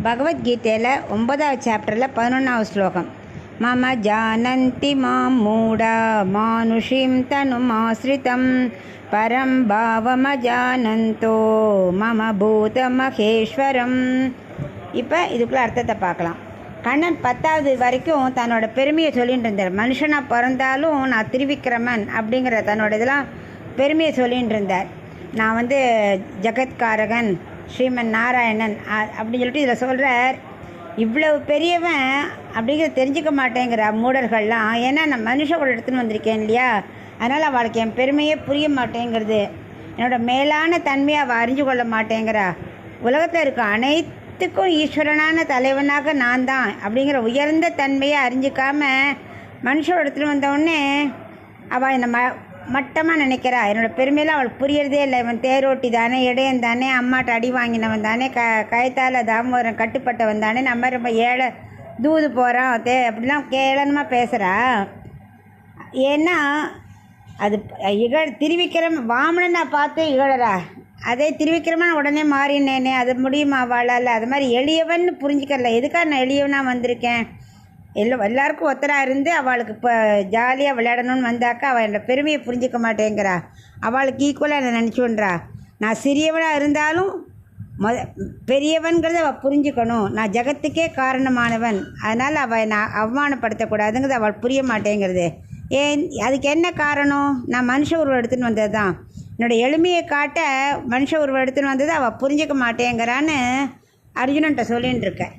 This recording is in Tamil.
பகவத்கீதையில் 9வது சாப்டரில் 11வது ஸ்லோகம். மம ஜானந்தி மாம் மூடா மானுஷிம் தனுமாஸ்ரிதம் பரம் பாவமஜானந்தோ மம பூத மகேஸ்வரம். இப்போ இதுக்குள்ளே அர்த்தத்தை பார்க்கலாம். கண்ணன் 10வது வரைக்கும் தன்னோட பெருமையை சொல்லிகிட்டு இருந்தார். மனுஷனாக பிறந்தாலும் நான் திருவிக்கிரமன் அப்படிங்கிற தன்னோட இதெல்லாம் பெருமையை சொல்லிகிட்டு இருந்தார். நான் ஜகத்காரகன் ஸ்ரீமன் நாராயணன் அப்படின்னு சொல்லிட்டு இதில் சொல்கிறார். இவ்வளவு பெரியவன் அப்படிங்கிறத தெரிஞ்சிக்க மாட்டேங்கிற மூடர்கள்லாம். ஏன்னா நான் மனுஷனோட எடுத்துன்னு வந்திருக்கேன் இல்லையா, அதனால் அவளுக்கு என் பெருமையே புரிய மாட்டேங்கிறது. என்னோடய மேலான தன்மையை அவள் அறிஞ்சு கொள்ள மாட்டேங்கிறா. உலகத்தில் இருக்க அனைத்துக்கும் ஈஸ்வரனான தலைவனாக நான் தான் அப்படிங்கிற உயர்ந்த தன்மையை அறிஞ்சிக்காமல் மனுஷோட எடுத்துகிட்டு வந்தவுடனே அவள் என்னை மட்டமாக நினைக்கிறா. என்னோடய பெருமையெல்லாம் அவளுக்கு புரியறதே இல்லை. இவன் தேரோட்டி தானே, இடையன் தானே, அம்மாட்ட அடி வாங்கினவன் தானே, கயத்தால் தாமோதரன் கட்டுப்பட்டவன் தானே, நம்ம ரொம்ப ஏழை தூது போகிறான் அப்படிலாம் கேளனமாக பேசுகிறா. ஏன்னா அது திருவிக்கிரம வாமனனை பார்த்து இகழறா. அதே திருவிக்கிரமன் உடனே மாறினேனே, அது முடியுமா அவளால்? அது மாதிரி எளியவன் புரிஞ்சிக்கல. எதுக்காக நான் எளியவனாக வந்திருக்கேன்? எல்லாருக்கும் ஒத்தராக இருந்து அவளுக்கு இப்போ ஜாலியாக விளையாடணும்னு வந்தாக்கா அவள் என்னோட பெருமையை புரிஞ்சிக்க மாட்டேங்கிறா. அவளுக்கு ஈக்குவலாக என்னை நினச்சின்றா. நான் சிறியவனாக இருந்தாலும் பெரியவன்கிறத அவள் புரிஞ்சுக்கணும். நான் ஜகத்துக்கே காரணமானவன், அதனால் அவள் நான் அவமானப்படுத்தக்கூடாதுங்கிறது அவள் புரிய மாட்டேங்கிறது. ஏன்? அதுக்கு என்ன காரணம்? நான் மனுஷ உருவம் எடுத்துன்னு வந்தது தான். என்னோடய எளிமையை காட்ட மனுஷ உருவம் எடுத்துன்னு வந்தது அவள் புரிஞ்சிக்க மாட்டேங்கிறான்னு அர்ஜுனன்ட்ட சொல்லின்னு இருக்கேன்.